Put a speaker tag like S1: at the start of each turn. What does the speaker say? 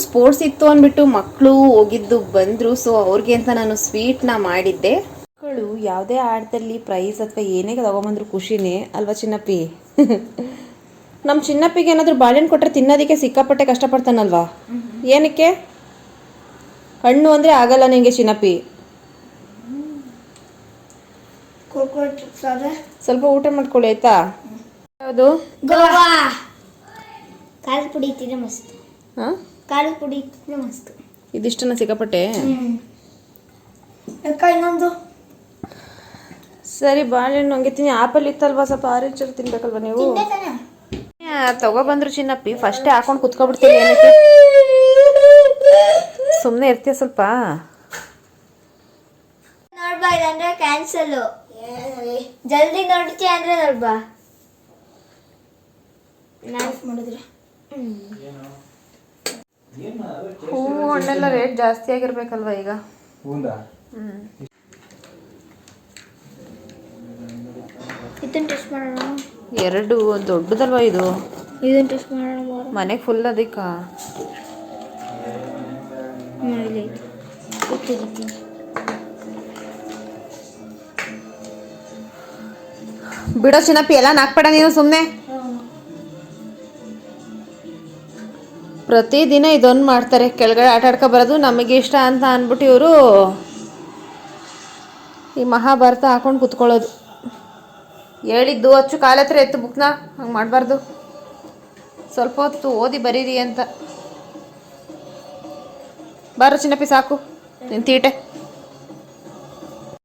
S1: Sports ಇತ್ತು ಅಂದ್ಬಿಟ್ಟು ಮಕ್ಕಳು ಹೋಗಿದ್ದು ಬಂದರು. ಸೊ ಅವ್ರಿಗೆ ಅಂತ ನಾನು ಸ್ವೀಟ್ನ ಮಾಡಿದ್ದೆ. ಮಕ್ಕಳು ಯಾವುದೇ ಆಟದಲ್ಲಿ ಪ್ರೈಸ್ ಅಥವಾ ಏನೇ ತಗೊಂಬಂದ್ರು ಖುಷಿನೇ ಅಲ್ವಾ ಚಿನ್ನಪ್ಪಿ? ನಮ್ಮ ಚಿನ್ನಪ್ಪಿಗೆ ಏನಾದರೂ ಬಾಳೆಹಣ್ಣು ಕೊಟ್ಟರೆ ತಿನ್ನೋದಕ್ಕೆ ಸಿಕ್ಕಾಪಟ್ಟೆ ಕಷ್ಟಪಡ್ತಾನಲ್ವಾ? ಏನಕ್ಕೆ? ಹಣ್ಣು ಅಂದರೆ ಆಗಲ್ಲ ನಿನಗೆ ಚಿನ್ನಪ್ಪಿ. ಸ್ವಲ್ಪ ಊಟ ಮಾಡ್ಕೊಳ್ಳಿ ಆಯ್ತಾ? ಯಾವುದು?
S2: ಗೋವಾ ಖಾರದ ಪುಡಿ ತಿಂದ್ರೆ ಮಸ್ತ್.
S1: ಹಾಂ,
S2: ಖಾರದ ಪುಡಿ ತಿಂದ್ರೆ ಮಸ್ತ್.
S1: ಇದಿಷ್ಟನ್ನ ಸಿಕ್ಕಾಪಟ್ಟೆ.
S2: ಇನ್ನೊಂದು
S1: ಸರಿ, ಬಾಳೆಹಣ್ಣು ಹಂಗೆ ತಿನ್ನಿ. ಆಪಲ್ ಇತ್ತಲ್ವಾ, ಸ್ವಲ್ಪ ಆರೆಂಜ್ ತಿನ್ಬೇಕಲ್ವಾ ನೀವು? ತಗೊಬಂದ್ರು ಚಿನ್ನಪ್ಪಿ, ಫಸ್ಟೇ ಹಾಕೊಂಡು ಕುತ್ಕೊಬಿಡ್ತೀವಿ. ಏನಕ್ಕೆ ಸುಮ್ಮನೆ ಇರ್ತೀಯ ಸ್ವಲ್ಪ?
S2: ನೋಡ್ಬಾ, ಇದಂದ್ರೆ ಕ್ಯಾನ್ಸಲ್. ಜಲ್ದಿ ನೋಡ್ತೀಯ ಅಂದ್ರೆ ನೋಡ್ಬಾ. ಮಾಡಿದ್ರೆ
S1: ಹೂವು ಹಣ್ಣೆಲ್ಲ ರೇಟ್ ಜಾಸ್ತಿ ಆಗಿರ್ಬೇಕಲ್ವಾ ಈಗ?
S2: ಇದನ್ನ ಟೆಸ್ಟ್ ಮಾಡೋಣ.
S1: ಎರಡು ದೊಡ್ಡದಲ್ವಾ ಇದು?
S2: ಇದನ್ನ ಟೆಸ್ಟ್ ಮಾಡೋಣ.
S1: ಮನೆಗೆ ಫುಲ್ ಅದಕ್ಕ ಬಿಡೋ ಚಿನ್ನಪ್ಪಿ, ಎಲ್ಲ ನಾಕ್ಬೇಡ ನೀನು ಸುಮ್ಮನೆ. ಪ್ರತಿದಿನ ಇದೊಂದು ಮಾಡ್ತಾರೆ, ಕೆಳಗಡೆ ಆಟ ಆಡ್ಕೊ ಬರೋದು. ನಮಗೆ ಇಷ್ಟ ಅಂತ ಅಂದ್ಬಿಟ್ಟು ಇವರು ಈ ಮಹಾಭಾರತ ಹಾಕೊಂಡು ಕುತ್ಕೊಳ್ಳೋದು. ಹೇಳಿದ್ದು ಅಚ್ಚು ಕಾಲ ಹತ್ರ ಎತ್ತು ಬುಕ್ನ, ಹಂಗೆ ಮಾಡಬಾರ್ದು. ಸ್ವಲ್ಪ ಹೊತ್ತು ಓದಿ ಬರೀರಿ ಅಂತ. ಬಾರೋ ಚಿನ್ನಪ್ಪಿ, ಸಾಕು ನಿನ್ನ ತೀಟೆ.